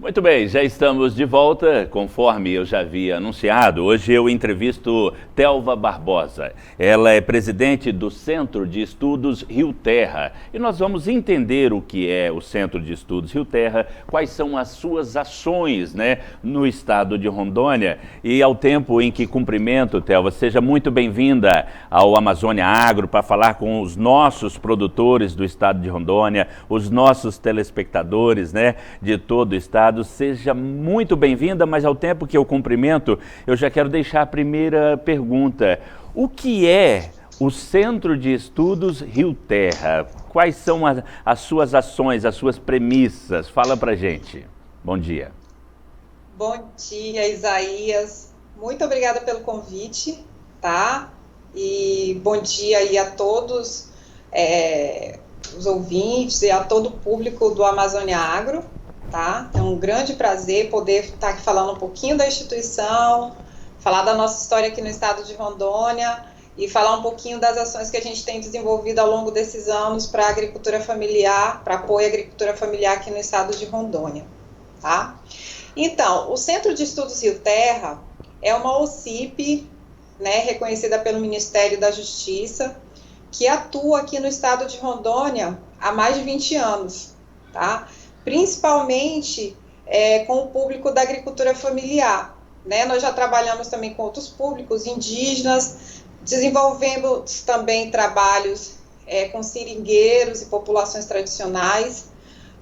Muito bem, já estamos de volta, conforme eu já havia anunciado. Hoje eu entrevisto Telva Barbosa. Ela é presidente do Centro de Estudos Rio Terra. E nós vamos entender o que é o Centro de Estudos Rio Terra, quais são as suas ações, no estado de Rondônia. E ao tempo em que cumprimento, Telva, seja muito bem-vinda ao Amazônia Agro para falar com os nossos produtores do estado de Rondônia, os nossos telespectadores, de todo o estado. Seja muito bem-vinda, mas ao tempo que eu cumprimento, eu já quero deixar a primeira pergunta. O que é o Centro de Estudos Rio Terra? Quais são as suas ações, as suas premissas? Fala pra gente. Bom dia. Bom dia, Isaías. Muito obrigada pelo convite, tá? E bom dia aí a todos os ouvintes e a todo o público do Amazônia Agro. Tá? É um grande prazer poder estar aqui falando um pouquinho da instituição, falar da nossa história aqui no estado de Rondônia e falar um pouquinho das ações que a gente tem desenvolvido ao longo desses anos para a agricultura familiar, para apoio à agricultura familiar aqui no estado de Rondônia. Tá? Então, o Centro de Estudos Rio Terra é uma OCIP, reconhecida pelo Ministério da Justiça, que atua aqui no estado de Rondônia há mais de 20 anos, tá? Principalmente com o público da agricultura familiar. Nós já trabalhamos também com outros públicos indígenas, desenvolvemos também trabalhos com seringueiros e populações tradicionais,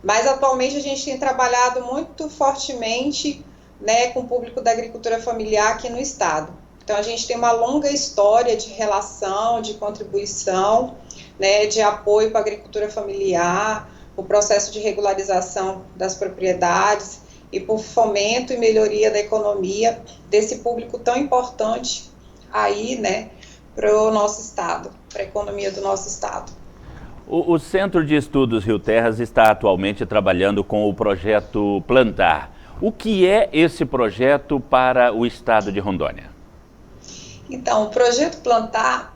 mas atualmente a gente tem trabalhado muito fortemente com o público da agricultura familiar aqui no estado. Então a gente tem uma longa história de relação, de contribuição, de apoio para a agricultura familiar, o processo de regularização das propriedades e por fomento e melhoria da economia desse público tão importante aí, para o nosso estado, para a economia do nosso estado. O Centro de Estudos Rio Terras está atualmente trabalhando com o projeto Plantar. O que é esse projeto para o estado de Rondônia? Então, o projeto Plantar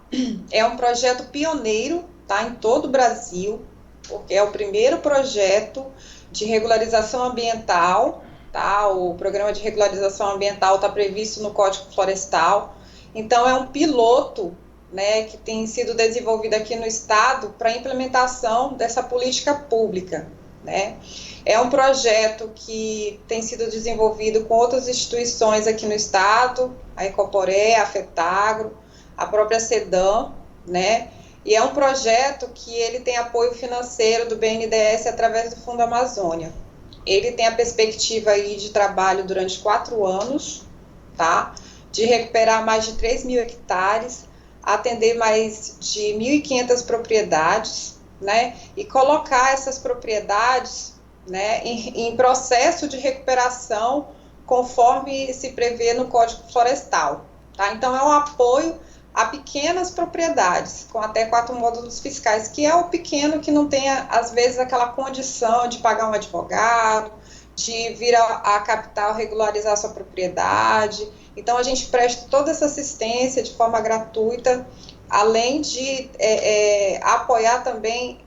é um projeto pioneiro, tá, em todo o Brasil, porque é o primeiro projeto de regularização ambiental, tá? O programa de regularização ambiental está previsto no Código Florestal, então é um piloto, que tem sido desenvolvido aqui no estado para a implementação dessa política pública, É um projeto que tem sido desenvolvido com outras instituições aqui no estado, a Ecoporé, a FETAGRO, a própria SEDAM, E é um projeto que ele tem apoio financeiro do BNDES através do Fundo Amazônia. Ele tem a perspectiva aí de trabalho durante 4 anos, tá? De recuperar mais de 3 mil hectares, atender mais de 1.500 propriedades, E colocar essas propriedades, em processo de recuperação conforme se prevê no Código Florestal, tá? Então é um apoio a pequenas propriedades, com até 4 módulos fiscais, que é o pequeno que não tem, às vezes, aquela condição de pagar um advogado, de vir a capital regularizar sua propriedade. Então, a gente presta toda essa assistência de forma gratuita, além de apoiar também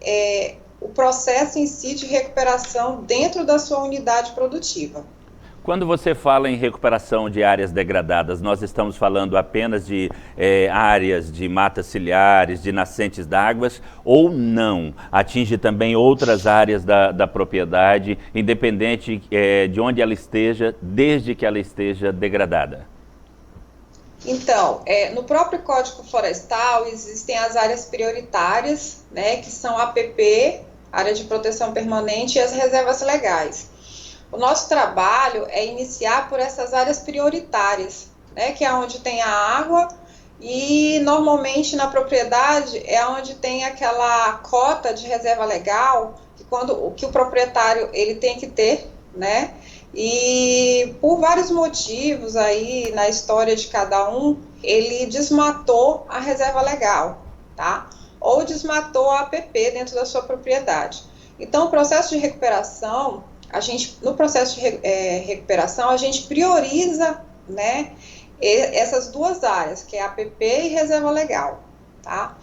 o processo em si de recuperação dentro da sua unidade produtiva. Quando você fala em recuperação de áreas degradadas, nós estamos falando apenas de áreas de matas ciliares, de nascentes d'águas, ou não? Atinge também outras áreas da propriedade, independente de onde ela esteja, desde que ela esteja degradada? Então, no próprio Código Florestal existem as áreas prioritárias, que são a APP, Área de Proteção Permanente, e as reservas legais. O nosso trabalho é iniciar por essas áreas prioritárias, que é onde tem a água e normalmente na propriedade é onde tem aquela cota de reserva legal que o proprietário ele tem que ter, E por vários motivos aí na história de cada um, ele desmatou a reserva legal, tá? Ou desmatou a APP dentro da sua propriedade. Então, o processo de recuperação, no processo de recuperação, a gente prioriza, essas 2 áreas, que é APP e reserva legal, tá?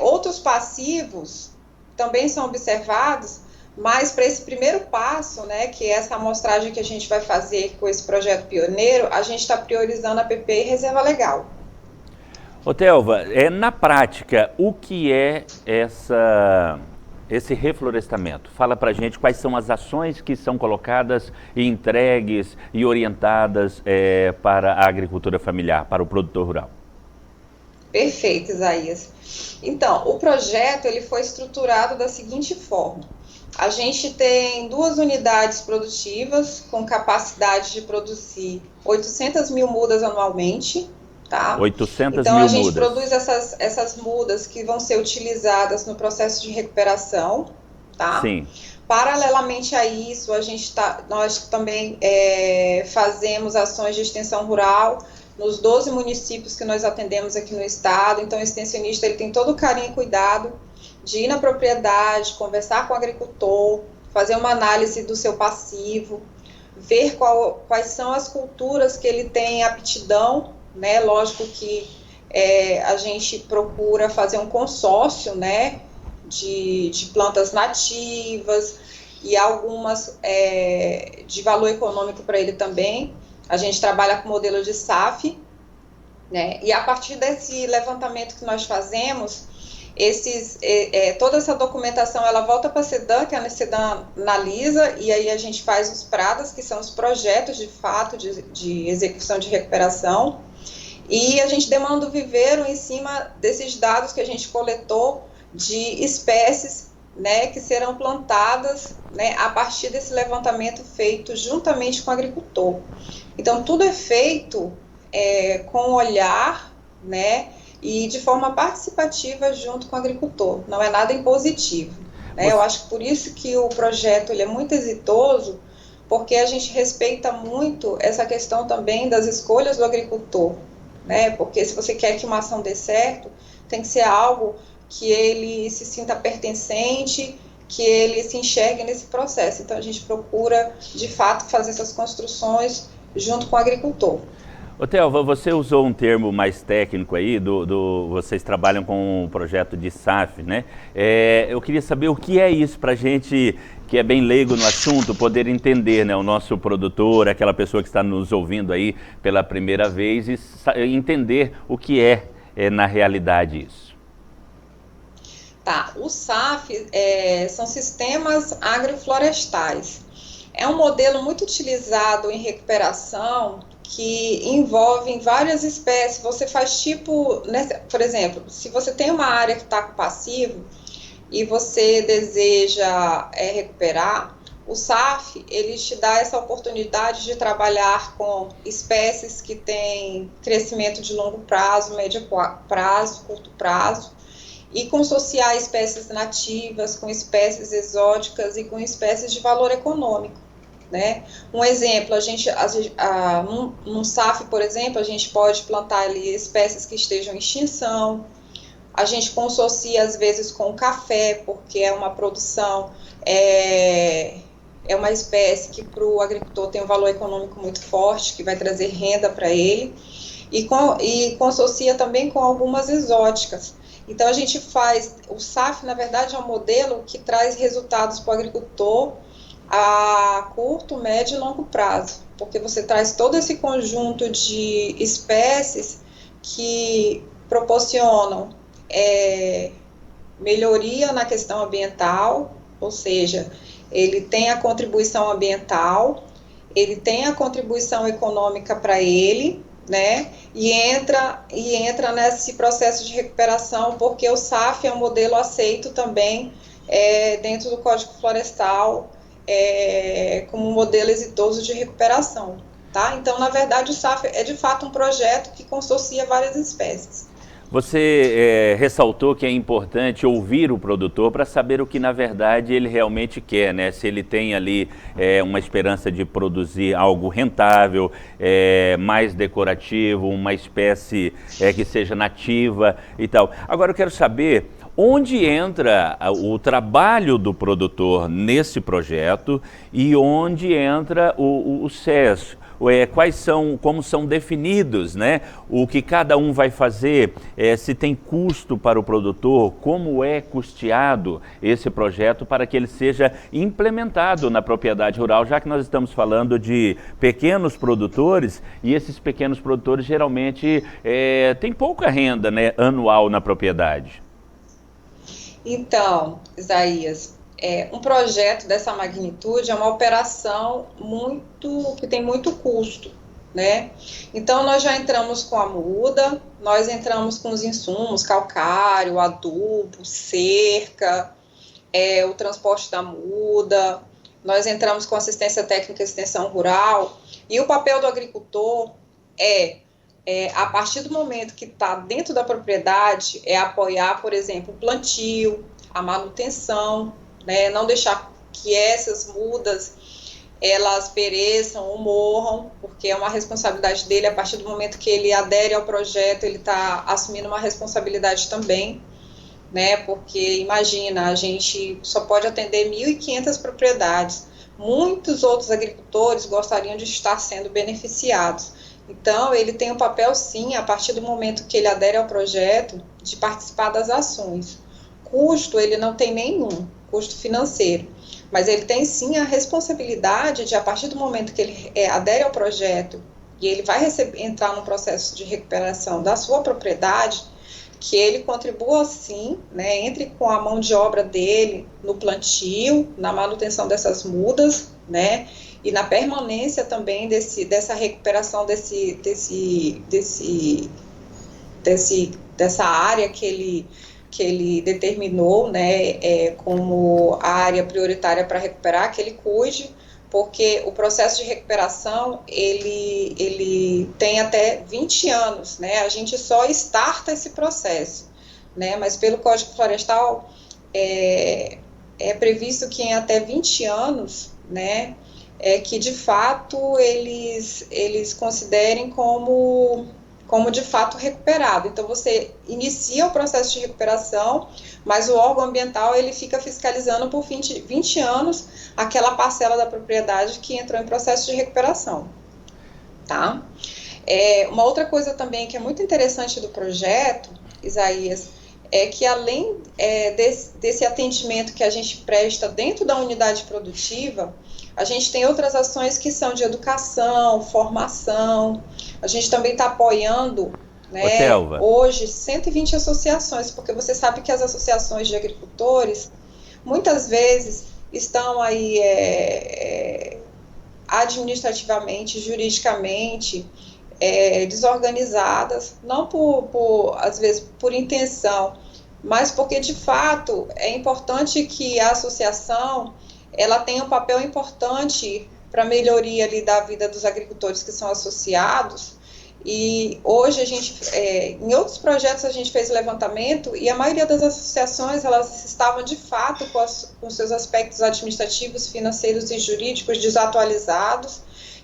Outros passivos também são observados, Mas para esse primeiro passo, né, que é essa amostragem que a gente vai fazer com esse projeto pioneiro, a gente está priorizando a APP e reserva legal. Ô Telva, na prática, o que é esse reflorestamento? Fala pra gente quais são as ações que são colocadas e entregues e orientadas para a agricultura familiar, para o produtor rural. Perfeito, Isaías. Então, o projeto ele foi estruturado da seguinte forma. A gente tem 2 unidades produtivas com capacidade de produzir 800 mil mudas anualmente, tá? 800 então, mil a gente mudas. produz essas mudas que vão ser utilizadas no processo de recuperação, tá? Sim. Paralelamente a isso, nós também fazemos ações de extensão rural nos 12 municípios que nós atendemos aqui no estado. Então, o extensionista ele tem todo o carinho e cuidado de ir na propriedade, conversar com o agricultor, fazer uma análise do seu passivo, ver quais são as culturas que ele tem aptidão, né? Lógico que a gente procura fazer um consórcio, né, de plantas nativas e algumas de valor econômico para ele também. A gente trabalha com modelo de SAF, né? E a partir desse levantamento que nós fazemos, toda essa documentação ela volta para a SEDAM, que a SEDAM analisa, e aí a gente faz os PRADAs, que são os projetos de fato de execução de recuperação, e a gente demanda o viveiro em cima desses dados que a gente coletou de espécies, né, que serão plantadas, né, a partir desse levantamento feito juntamente com o agricultor. Então, tudo é feito com olhar, né, e de forma participativa junto com o agricultor, não é nada impositivo. Né? Eu acho que por isso que o projeto ele é muito exitoso, porque a gente respeita muito essa questão também das escolhas do agricultor, né? Porque se você quer que uma ação dê certo, tem que ser algo que ele se sinta pertencente, que ele se enxergue nesse processo. Então a gente procura, de fato, fazer essas construções junto com o agricultor. Ô Telva, você usou um termo mais técnico aí, vocês trabalham com um projeto de SAF, né? Eu queria saber o que é isso para a gente que é bem leigo no assunto, poder entender, né? O nosso produtor, aquela pessoa que está nos ouvindo aí pela primeira vez e entender o que na realidade isso. Tá, o SAF são sistemas agroflorestais. É um modelo muito utilizado em recuperação que envolve várias espécies. Você faz tipo, né, por exemplo, se você tem uma área que está com passivo e você deseja recuperar, o SAF ele te dá essa oportunidade de trabalhar com espécies que têm crescimento de longo prazo, médio prazo, curto prazo, e consociar espécies nativas com espécies exóticas e com espécies de valor econômico. Né? Um exemplo, num SAF, por exemplo, a gente pode plantar ali espécies que estejam em extinção, a gente consocia às vezes com o café, porque é uma produção, é uma espécie que para o agricultor tem um valor econômico muito forte, que vai trazer renda para ele, e consocia também com algumas exóticas. Então a gente o SAF na verdade é um modelo que traz resultados para o agricultor a curto, médio e longo prazo, porque você traz todo esse conjunto de espécies que proporcionam melhoria na questão ambiental, ou seja, ele tem a contribuição ambiental, ele tem a contribuição econômica para ele, né? E entra nesse processo de recuperação, porque o SAF é um modelo aceito também dentro do Código Florestal, como um modelo exitoso de recuperação, tá? Então, na verdade, o SAF é de fato um projeto que consorcia várias espécies. Você ressaltou que é importante ouvir o produtor para saber o que na verdade ele realmente quer, né? Se ele tem ali uma esperança de produzir algo rentável, mais decorativo, uma espécie que seja nativa e tal. Agora eu quero saber onde entra o trabalho do produtor nesse projeto e onde entra o SES. como são definidos, né? O que cada um vai fazer, se tem custo para o produtor, como é custeado esse projeto para que ele seja implementado na propriedade rural, já que nós estamos falando de pequenos produtores e esses pequenos produtores geralmente têm pouca renda, né, anual na propriedade. Então, Isaías, um projeto dessa magnitude é uma operação que tem muito custo, né? Então, nós já entramos com a muda, nós entramos com os insumos, calcário, adubo, cerca, o transporte da muda, nós entramos com assistência técnica e extensão rural, e o papel do agricultor a partir do momento que está dentro da propriedade, apoiar, por exemplo, o plantio, a manutenção, né, não deixar que essas mudas elas pereçam ou morram, porque é uma responsabilidade dele. A partir do momento que ele adere ao projeto, ele está assumindo uma responsabilidade também, né, porque imagina, a gente só pode atender 1.500 propriedades, muitos outros agricultores gostariam de estar sendo beneficiados. Então, ele tem um papel, sim, a partir do momento que ele adere ao projeto, de participar das ações. Custo, ele não tem nenhum, custo financeiro, mas ele tem, sim, a responsabilidade de, a partir do momento que ele adere ao projeto, e ele vai entrar no processo de recuperação da sua propriedade, que ele contribua, sim, né, entre com a mão de obra dele no plantio, na manutenção dessas mudas, né, e na permanência também dessa recuperação dessa área que ele determinou, né, como a área prioritária para recuperar, que ele cuide, porque o processo de recuperação, ele tem até 20 anos, né, a gente só starta esse processo, né, mas pelo Código Florestal é previsto que em até 20 anos, né, que de fato eles considerem como de fato recuperado. Então você inicia o processo de recuperação, mas o órgão ambiental ele fica fiscalizando por 20 anos aquela parcela da propriedade que entrou em processo de recuperação, tá? Uma outra coisa também que é muito interessante do projeto, Isaías, é que além desse atendimento que a gente presta dentro da unidade produtiva, a gente tem outras ações que são de educação, formação. A gente também está apoiando, né, hoje 120 associações, porque você sabe que as associações de agricultores muitas vezes estão aí administrativamente, juridicamente desorganizadas, não às vezes por intenção, mas porque de fato é importante que a associação ela tem um papel importante para a melhoria ali da vida dos agricultores que são associados. E hoje a gente, em outros projetos a gente fez levantamento e a maioria das associações elas estavam de fato com seus aspectos administrativos, financeiros e jurídicos desatualizados.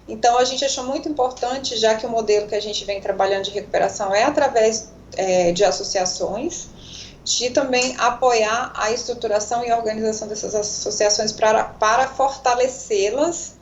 Então a gente achou muito importante, já que o modelo que a gente vem trabalhando de recuperação é através de associações, de também apoiar a estruturação e a organização dessas associações para fortalecê-las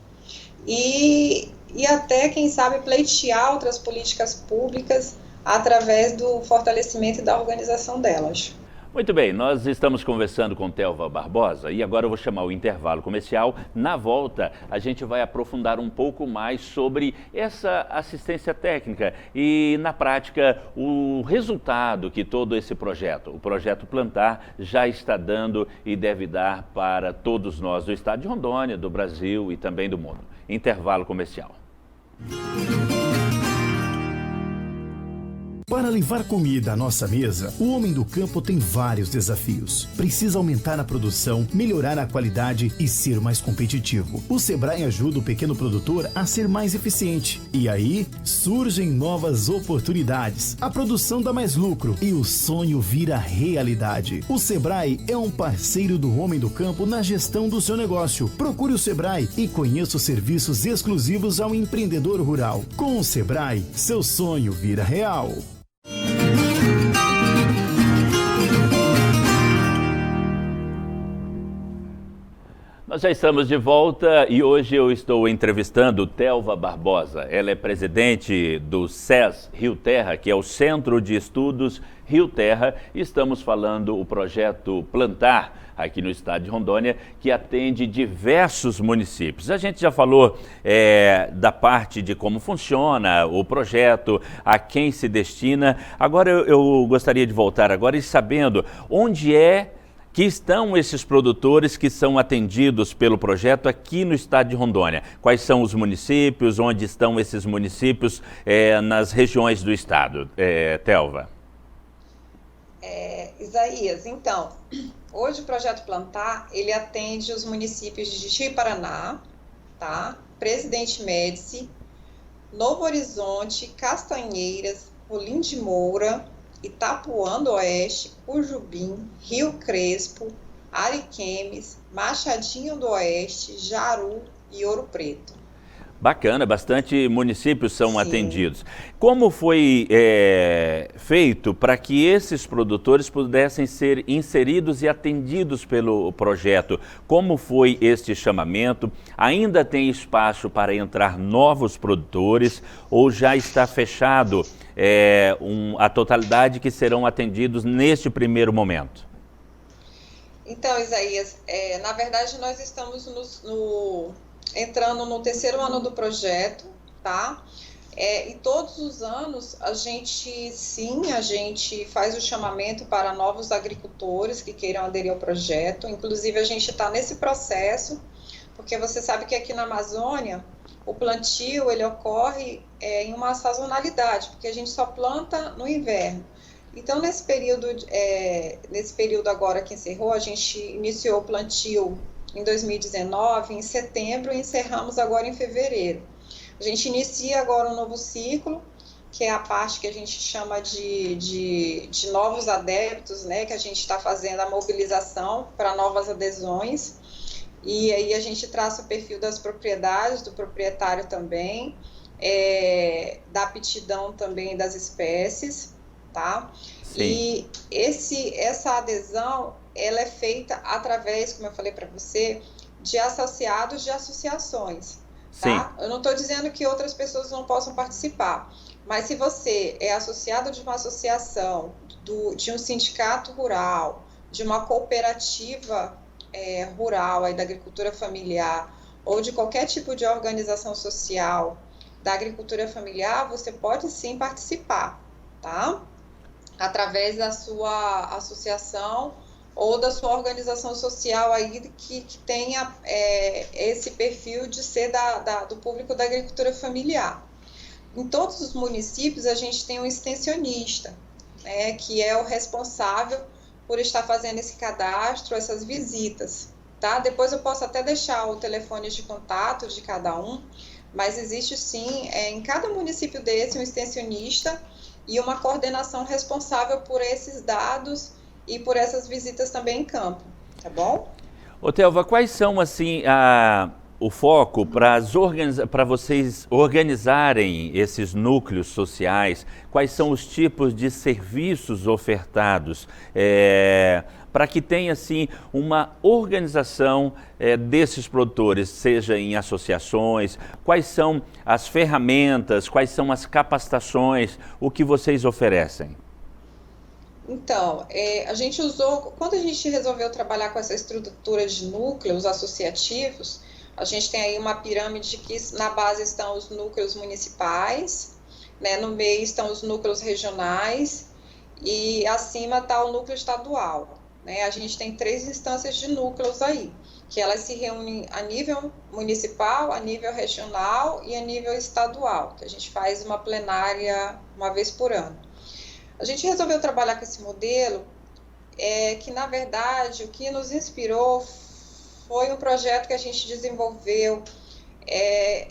e até, quem sabe, pleitear outras políticas públicas através do fortalecimento e da organização delas. Muito bem, nós estamos conversando com Thelva Barbosa e agora eu vou chamar o intervalo comercial. Na volta, a gente vai aprofundar um pouco mais sobre essa assistência técnica e, na prática, o resultado que todo esse projeto, o Projeto Plantar, já está dando e deve dar para todos nós do estado de Rondônia, do Brasil e também do mundo. Intervalo comercial. Para levar comida à nossa mesa, o homem do campo tem vários desafios. Precisa aumentar a produção, melhorar a qualidade e ser mais competitivo. O Sebrae ajuda o pequeno produtor a ser mais eficiente. E aí, surgem novas oportunidades. A produção dá mais lucro e o sonho vira realidade. O Sebrae é um parceiro do homem do campo na gestão do seu negócio. Procure o Sebrae e conheça os serviços exclusivos ao empreendedor rural. Com o Sebrae, seu sonho vira real. Nós já estamos de volta e hoje eu estou entrevistando Telva Barbosa. Ela é presidente do SES Rio Terra, que é o Centro de Estudos Rio Terra. E estamos falando o projeto Plantar, aqui no estado de Rondônia, que atende diversos municípios. A gente já falou da parte de como funciona o projeto, a quem se destina. Agora eu gostaria de voltar agora e sabendo onde é que estão esses produtores que são atendidos pelo projeto aqui no estado de Rondônia. Quais são os municípios, onde estão esses municípios nas regiões do estado? Telva. Isaías, então, hoje o Projeto Plantar, ele atende os municípios de Ji-Paraná, tá? Presidente Médici, Novo Horizonte, Castanheiras, Rolim de Moura, Itapuã do Oeste, Cujubim, Rio Crespo, Ariquemes, Machadinho do Oeste, Jaru e Ouro Preto. Bacana, bastante municípios são atendidos. Como foi feito para que esses produtores pudessem ser inseridos e atendidos pelo projeto? Como foi este chamamento? Ainda tem espaço para entrar novos produtores ou já está fechado a totalidade que serão atendidos neste primeiro momento? Então, Isaías, na verdade nós estamos entrando no terceiro ano do projeto, tá? E todos os anos a gente faz o chamamento para novos agricultores que queiram aderir ao projeto. Inclusive a gente está nesse processo, porque você sabe que aqui na Amazônia o plantio ele ocorre em uma sazonalidade, porque a gente só planta no inverno. Então nesse período agora que encerrou, a gente iniciou o plantio em 2019, em setembro, e encerramos agora em fevereiro. A gente inicia agora um novo ciclo, que é a parte que a gente chama de novos adeptos, né, que a gente está fazendo a mobilização para novas adesões, e aí a gente traça o perfil das propriedades, do proprietário também, da aptidão também das espécies, tá? Sim. E essa adesão, ela é feita através, como eu falei para você, de associados de associações, tá? Sim. Eu não estou dizendo que outras pessoas não possam participar, mas se você é associado de uma associação, de um sindicato rural, de uma cooperativa rural aí da agricultura familiar, ou de qualquer tipo de organização social da agricultura familiar, você pode sim participar, tá? Através da sua associação ou da sua organização social aí que tenha esse perfil de ser do público da agricultura familiar. Em todos os municípios a gente tem um extensionista, né, que é o responsável por estar fazendo esse cadastro, essas visitas, tá? Depois eu posso até deixar o telefone de contato de cada um, mas existe sim, em cada município desse, um extensionista e uma coordenação responsável por esses dados e por essas visitas também em campo, tá bom? Telva, quais são, assim, o foco para vocês organizarem esses núcleos sociais? Quais são os tipos de serviços ofertados para que tenha, assim, uma organização desses produtores, seja em associações? Quais são as ferramentas, quais são as capacitações, o que vocês oferecem? Então, a gente quando a gente resolveu trabalhar com essa estrutura de núcleos associativos, a gente tem aí uma pirâmide que na base estão os núcleos municipais, né, no meio estão os núcleos regionais e acima está o núcleo estadual, né? A gente tem 3 instâncias de núcleos aí, que elas se reúnem a nível municipal, a nível regional e a nível estadual, que a gente faz uma plenária uma vez por ano. A gente resolveu trabalhar com esse modelo, que na verdade o que nos inspirou foi um projeto que a gente desenvolveu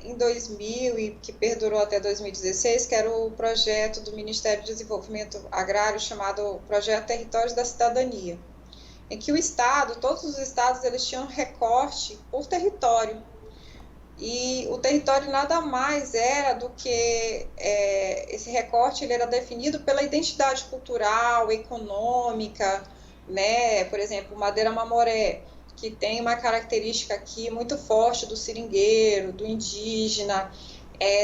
em 2000 e que perdurou até 2016, que era o projeto do Ministério do Desenvolvimento Agrário chamado Projeto Territórios da Cidadania, em que todos os estados, eles tinham um recorte por território. E o território nada mais era do que esse recorte, ele era definido pela identidade cultural, econômica, né? Por exemplo, Madeira Mamoré que tem uma característica aqui muito forte do seringueiro, do indígena,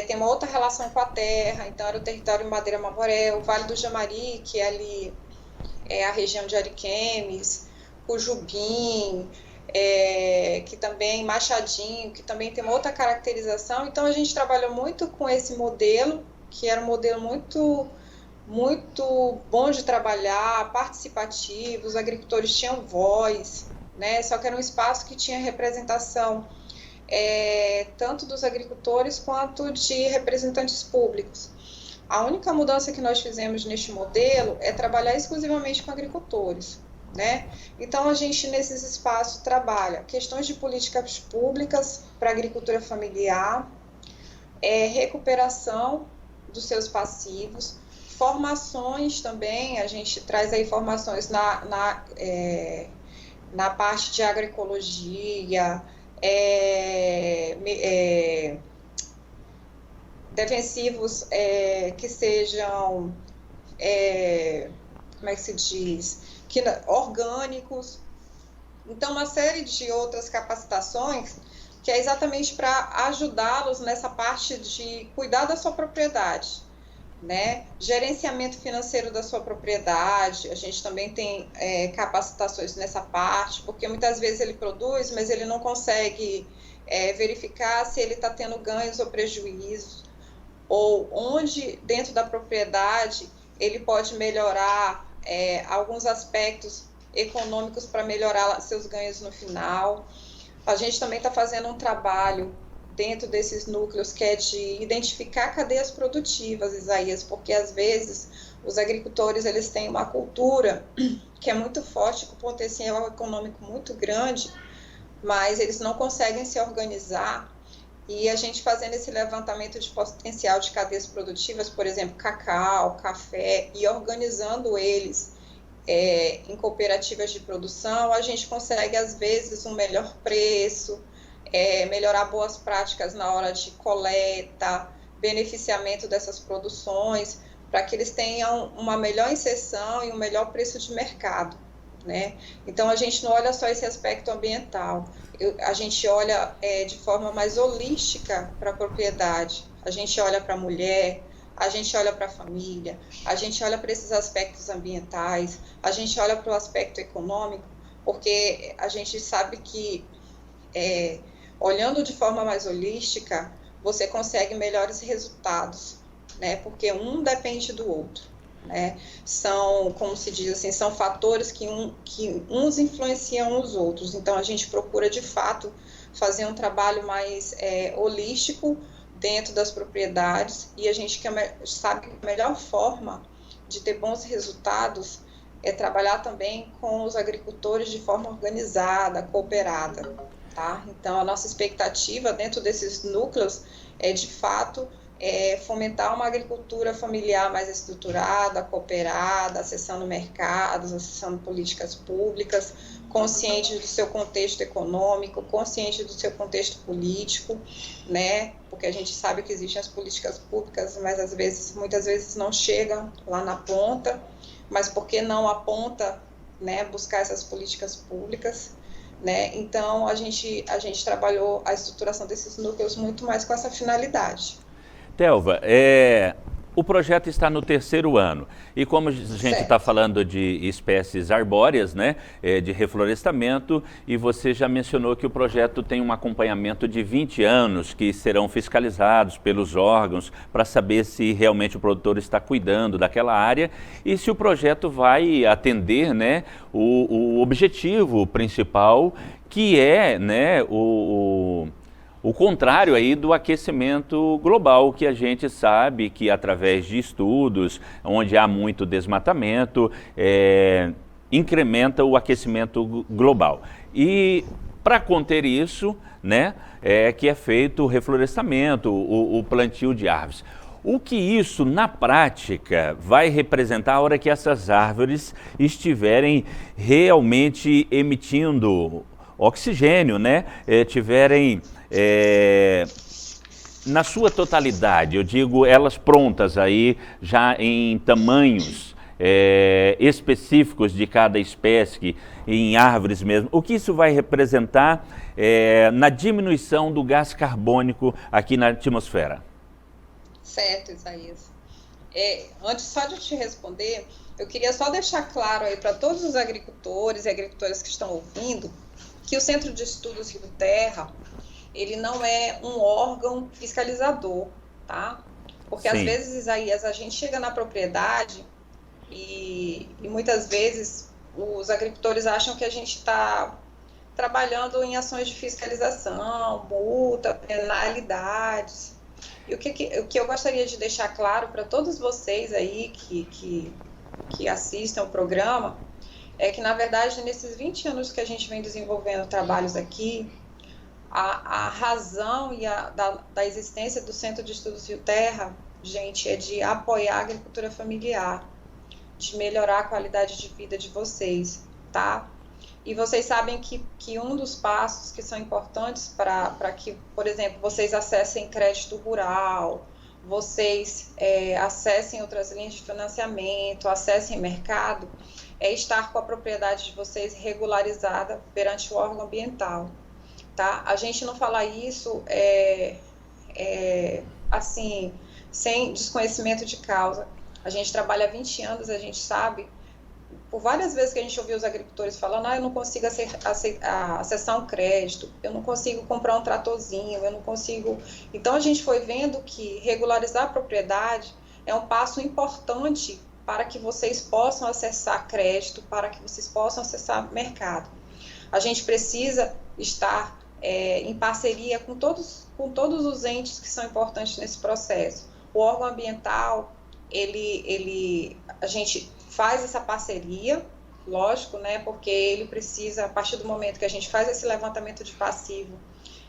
tem uma outra relação com a terra, então era o território Madeira-Mamoré, o Vale do Jamari, que é ali a região de Ariquemes, Cujubim, que também, Machadinho, que também tem uma outra caracterização. Então a gente trabalhou muito com esse modelo, que era um modelo muito bom de trabalhar, participativo, os agricultores tinham voz, né? Só que era um espaço que tinha representação tanto dos agricultores quanto de representantes públicos. A única mudança que nós fizemos neste modelo é trabalhar exclusivamente com agricultores, né? Então a gente nesses espaços trabalha questões de políticas públicas para a agricultura familiar, recuperação dos seus passivos, formações também, a gente traz aí formações na parte de agroecologia, defensivos que sejam, como é que se diz, orgânicos. Então, uma série de outras capacitações que é exatamente para ajudá-los nessa parte de cuidar da sua propriedade, né? Gerenciamento financeiro da sua propriedade, a gente também tem capacitações nessa parte, porque muitas vezes ele produz, mas ele não consegue verificar se ele está tendo ganhos ou prejuízos, ou onde dentro da propriedade ele pode melhorar alguns aspectos econômicos para melhorar seus ganhos no final. A gente também está fazendo um trabalho dentro desses núcleos, que é de identificar cadeias produtivas, Isaías, porque às vezes os agricultores eles têm uma cultura que é muito forte, com potencial econômico muito grande, mas eles não conseguem se organizar, e a gente fazendo esse levantamento de potencial de cadeias produtivas, por exemplo, cacau, café, e organizando eles em cooperativas de produção, a gente consegue às vezes um melhor preço, melhorar boas práticas na hora de coleta, beneficiamento dessas produções, para que eles tenham uma melhor inserção e um melhor preço de mercado, né? Então, a gente não olha só esse aspecto ambiental, a gente olha de forma mais holística para a propriedade, a gente olha para a mulher, a gente olha para a família, a gente olha para esses aspectos ambientais, a gente olha para o aspecto econômico, porque a gente sabe que olhando de forma mais holística, você consegue melhores resultados, né? Porque um depende do outro, né? São, como se diz assim, são fatores que uns influenciam os outros. Então, a gente procura, de fato, fazer um trabalho mais holístico dentro das propriedades, e a gente sabe que a melhor forma de ter bons resultados é trabalhar também com os agricultores de forma organizada, cooperada. Tá? Então, a nossa expectativa dentro desses núcleos é, de fato, fomentar uma agricultura familiar mais estruturada, cooperada, acessando mercados, acessando políticas públicas, consciente do seu contexto econômico, consciente do seu contexto político, né? Porque a gente sabe que existem as políticas públicas, mas muitas vezes não chegam lá na ponta, mas por que não aponta, né, buscar essas políticas públicas? Né? Então, a gente trabalhou a estruturação desses núcleos muito mais com essa finalidade. Thelva, o projeto está no 3º ano e como a gente está falando de espécies arbóreas, né, de reflorestamento, e você já mencionou que o projeto tem um acompanhamento de 20 anos que serão fiscalizados pelos órgãos para saber se realmente o produtor está cuidando daquela área e se o projeto vai atender, né, o objetivo principal, que é, né, o contrário aí do aquecimento global, que a gente sabe que através de estudos, onde há muito desmatamento, incrementa o aquecimento global. E para conter isso, né, que é feito o reflorestamento, o plantio de árvores. O que isso, na prática, vai representar a hora que essas árvores estiverem realmente emitindo oxigênio, né, tiverem na sua totalidade, eu digo elas prontas aí, já em tamanhos específicos de cada espécie, em árvores mesmo. O que isso vai representar na diminuição do gás carbônico aqui na atmosfera? Certo, Isaías. Antes só de te responder, eu queria só deixar claro aí para todos os agricultores e agricultoras que estão ouvindo que o Centro de Estudos Rio Terra, ele não é um órgão fiscalizador, tá? Porque às vezes, Isaías, a gente chega na propriedade e muitas vezes os agricultores acham que a gente está trabalhando em ações de fiscalização, multa, penalidades. E o que eu gostaria de deixar claro para todos vocês aí que assistem ao programa é que, na verdade, nesses 20 anos que a gente vem desenvolvendo trabalhos aqui, a razão da existência do Centro de Estudos Rio Terra, gente, é de apoiar a agricultura familiar, de melhorar a qualidade de vida de vocês, tá? E vocês sabem que um dos passos que são importantes para que, por exemplo, vocês acessem crédito rural, vocês acessem outras linhas de financiamento, acessem mercado, é estar com a propriedade de vocês regularizada perante o órgão ambiental, tá? A gente não fala isso assim, sem desconhecimento de causa. A gente trabalha há 20 anos, a gente sabe, por várias vezes que a gente ouviu os agricultores falando, eu não consigo acessar um crédito, eu não consigo comprar um tratorzinho, eu não consigo... Então a gente foi vendo que regularizar a propriedade é um passo importante para que vocês possam acessar crédito, para que vocês possam acessar mercado. A gente precisa estar em parceria com todos os entes que são importantes nesse processo. O órgão ambiental, a gente faz essa parceria, lógico, né, porque ele precisa, a partir do momento que a gente faz esse levantamento de passivo,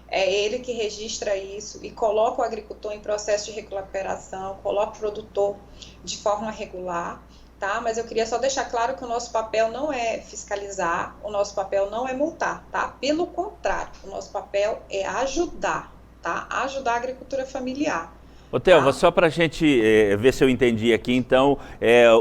é ele que registra isso e coloca o agricultor em processo de recuperação, coloca o produtor de forma regular, tá? Mas eu queria só deixar claro que o nosso papel não é fiscalizar, o nosso papel não é multar, tá? Pelo contrário, o nosso papel é ajudar, tá? Ajudar a agricultura familiar. Ô, Telva, só para a gente ver se eu entendi aqui, então,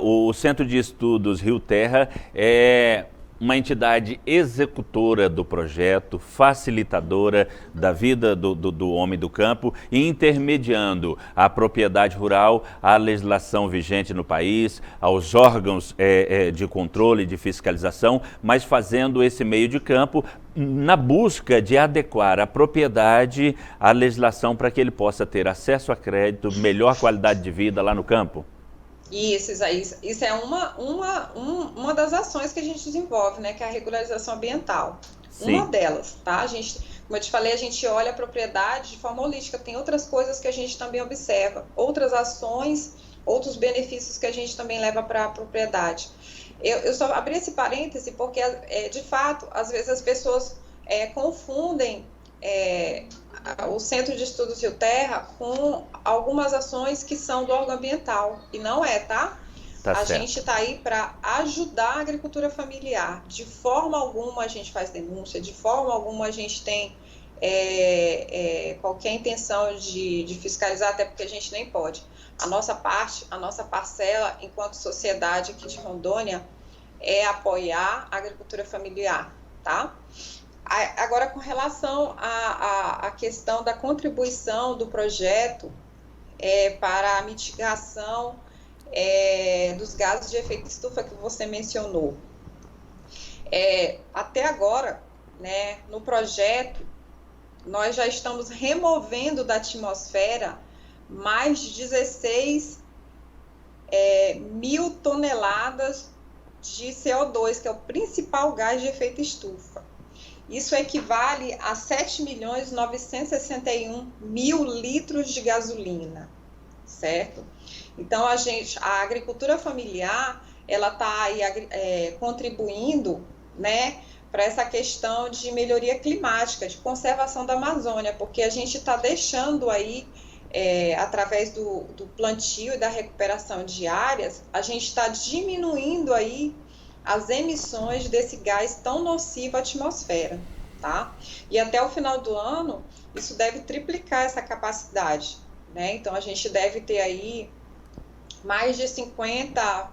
o Centro de Estudos Rio Terra é uma entidade executora do projeto, facilitadora da vida do homem do campo e intermediando a propriedade rural à legislação vigente no país, aos órgãos de controle e de fiscalização, mas fazendo esse meio de campo na busca de adequar a propriedade à legislação para que ele possa ter acesso a crédito, melhor qualidade de vida lá no campo. Isso é uma das ações que a gente desenvolve, né, que é a regularização ambiental. Sim. Uma delas, tá? Como eu te falei, a gente olha a propriedade de forma holística, tem outras coisas que a gente também observa, outras ações, outros benefícios que a gente também leva para a propriedade. Eu só abri esse parêntese porque, de fato, às vezes as pessoas confundem o Centro de Estudos Rio Terra com algumas ações que são do órgão ambiental, e não tá? A gente está aí para ajudar a agricultura familiar. De forma alguma a gente faz denúncia, de forma alguma a gente tem qualquer intenção de fiscalizar, até porque a gente nem pode. A nossa parte, a nossa parcela, enquanto sociedade aqui de Rondônia, é apoiar a agricultura familiar, tá? Agora, com relação à questão da contribuição do projeto para a mitigação dos gases de efeito estufa que você mencionou. Até agora, né, no projeto, nós já estamos removendo da atmosfera mais de 16 mil toneladas de CO2, que é o principal gás de efeito estufa. Isso equivale a 7.961.000 litros de gasolina, certo? Então, a agricultura familiar, ela está aí contribuindo, né, para essa questão de melhoria climática, de conservação da Amazônia, porque a gente está deixando aí, através do plantio e da recuperação de áreas, a gente está diminuindo aí as emissões desse gás tão nocivo à atmosfera, tá? E até o final do ano, isso deve triplicar essa capacidade, né? Então, a gente deve ter aí mais de 50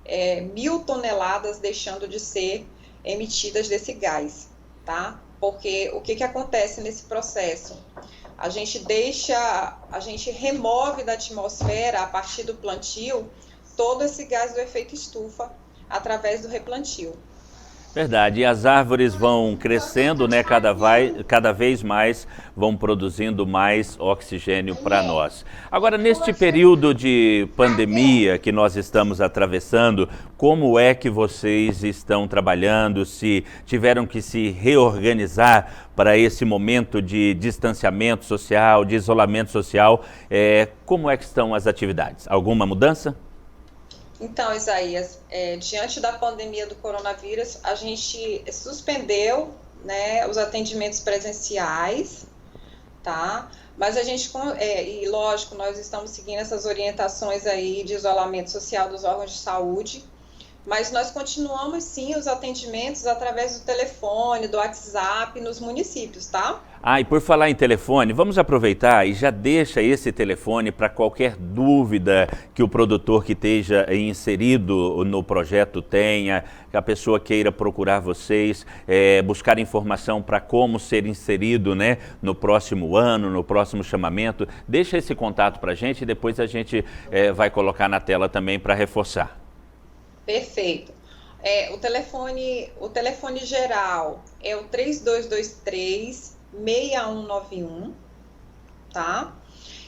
1.000 toneladas deixando de ser emitidas desse gás, tá? Porque o que acontece nesse processo? A gente remove da atmosfera, a partir do plantio, todo esse gás do efeito estufa através do replantio. Verdade, e as árvores vão crescendo, né, cada vez mais vão produzindo mais oxigênio para nós. Agora, neste período de pandemia que nós estamos atravessando, como é que vocês estão trabalhando? Se tiveram que se reorganizar para esse momento de distanciamento social, de isolamento social, como é que estão as atividades? Alguma mudança? Então, Isaías, diante da pandemia do coronavírus, a gente suspendeu, né, os atendimentos presenciais, tá? Mas a gente, e lógico, nós estamos seguindo essas orientações aí de isolamento social dos órgãos de saúde, mas nós continuamos sim os atendimentos através do telefone, do WhatsApp nos municípios, tá? E por falar em telefone, vamos aproveitar e já deixa esse telefone para qualquer dúvida que o produtor que esteja inserido no projeto tenha, que a pessoa queira procurar vocês, buscar informação para como ser inserido, né, no próximo ano, no próximo chamamento. Deixa esse contato para a gente e depois a gente vai colocar na tela também para reforçar. Perfeito. O telefone geral é o 3223-6191, tá?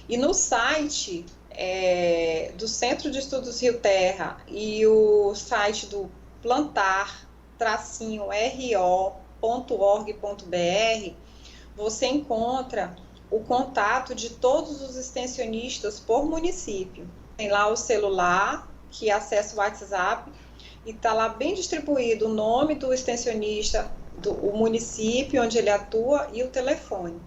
E no site do Centro de Estudos Rio Terra e o site do plantar-ro.org.br, você encontra o contato de todos os extensionistas por município. Tem lá o celular, que acessa o WhatsApp, e está lá bem distribuído o nome do extensionista, o município onde ele atua e o telefone.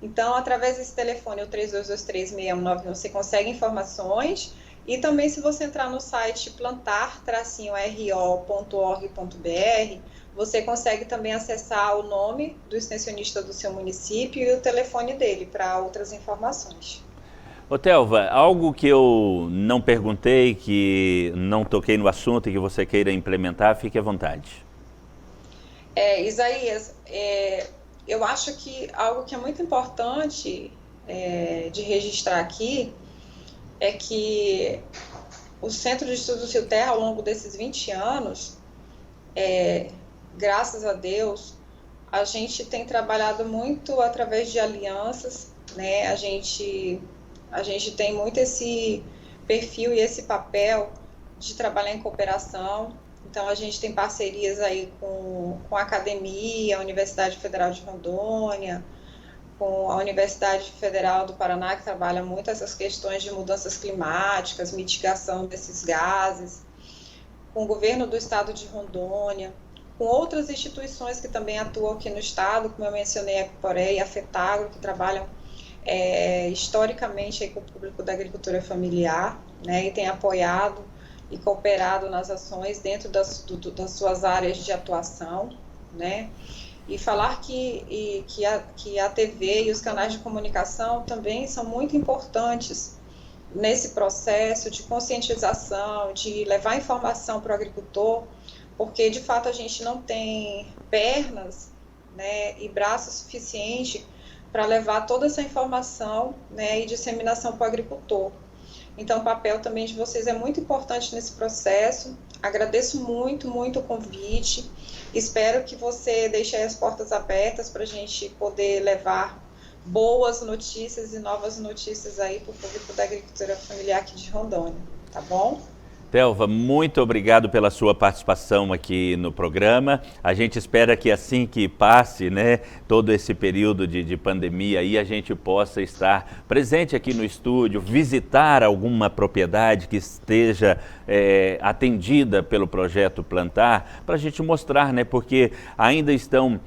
Então, através desse telefone, o 3223-6191, você consegue informações, e também se você entrar no site plantar-ro.org.br, você consegue também acessar o nome do extensionista do seu município e o telefone dele para outras informações. Ô Telva, algo que eu não perguntei, que não toquei no assunto e que você queira implementar, fique à vontade. Isaías, eu acho que algo que é muito importante de registrar aqui é que o Centro de Estudos Rio Terra, ao longo desses 20 anos, graças a Deus, a gente tem trabalhado muito através de alianças, né? A gente tem muito esse perfil e esse papel de trabalhar em cooperação. Então, a gente tem parcerias aí com a academia, a Universidade Federal de Rondônia, com a Universidade Federal do Paraná, que trabalha muito essas questões de mudanças climáticas, mitigação desses gases, com o governo do estado de Rondônia, com outras instituições que também atuam aqui no estado, como eu mencionei, a Ecoporé e a FETAGRO, que trabalham historicamente aí com o público da agricultura familiar, né, e tem apoiado e cooperado nas ações dentro das suas áreas de atuação, né, e falar que a TV e os canais de comunicação também são muito importantes nesse processo de conscientização, de levar informação para o agricultor, porque de fato a gente não tem pernas, né, e braços suficientes para levar toda essa informação, né, e disseminação para o agricultor. Então, o papel também de vocês é muito importante nesse processo. Agradeço muito, muito o convite. Espero que você deixe aí as portas abertas para a gente poder levar boas notícias e novas notícias aí para o público da agricultura familiar aqui de Rondônia, tá bom? Telva, muito obrigado pela sua participação aqui no programa. A gente espera que assim que passe, né, todo esse período de pandemia aí, a gente possa estar presente aqui no estúdio, visitar alguma propriedade que esteja atendida pelo projeto Plantar, para a gente mostrar, né, porque ainda estão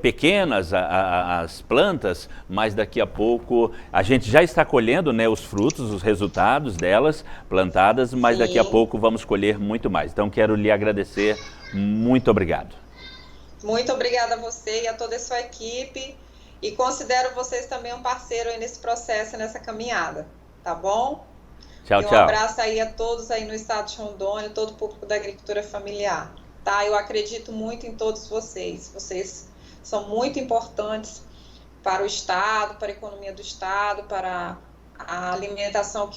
pequenas as plantas, mas daqui a pouco a gente já está colhendo, né, os frutos, os resultados delas plantadas, mas daqui a pouco vamos colher muito mais. Então quero lhe agradecer, muito obrigado. Muito obrigada a você e a toda a sua equipe, e considero vocês também um parceiro aí nesse processo, nessa caminhada, tá bom? Tchau, E um tchau. abraço aí a todos aí no estado de Rondônia, todo o público da agricultura familiar. Tá? Eu acredito muito em todos vocês. Vocês são muito importantes para o estado, para a economia do estado, para a alimentação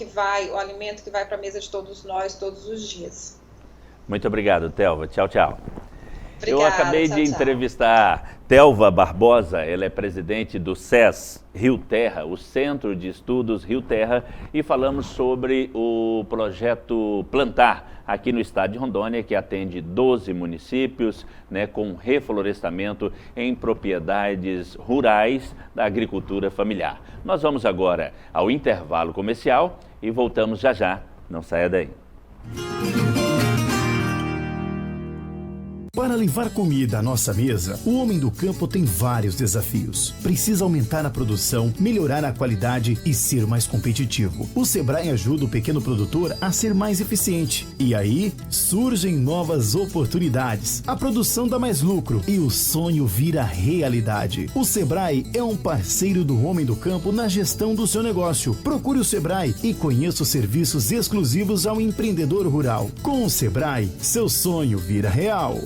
o alimento que vai para a mesa de todos nós todos os dias. Muito obrigado, Telva. Tchau, tchau. Obrigada, Eu acabei de tchau. entrevistar Telva Barbosa, ela é presidente do SES Rio Terra, o Centro de Estudos Rio Terra, e falamos sobre o projeto Plantar, aqui no estado de Rondônia, que atende 12 municípios, né, com reflorestamento em propriedades rurais da agricultura familiar. Nós vamos agora ao intervalo comercial e voltamos já já. Não saia daí. Para levar comida à nossa mesa, o homem do campo tem vários desafios. Precisa aumentar a produção, melhorar a qualidade e ser mais competitivo. O Sebrae ajuda o pequeno produtor a ser mais eficiente. E aí, surgem novas oportunidades. A produção dá mais lucro e o sonho vira realidade. O Sebrae é um parceiro do homem do campo na gestão do seu negócio. Procure o Sebrae e conheça os serviços exclusivos ao empreendedor rural. Com o Sebrae, seu sonho vira real.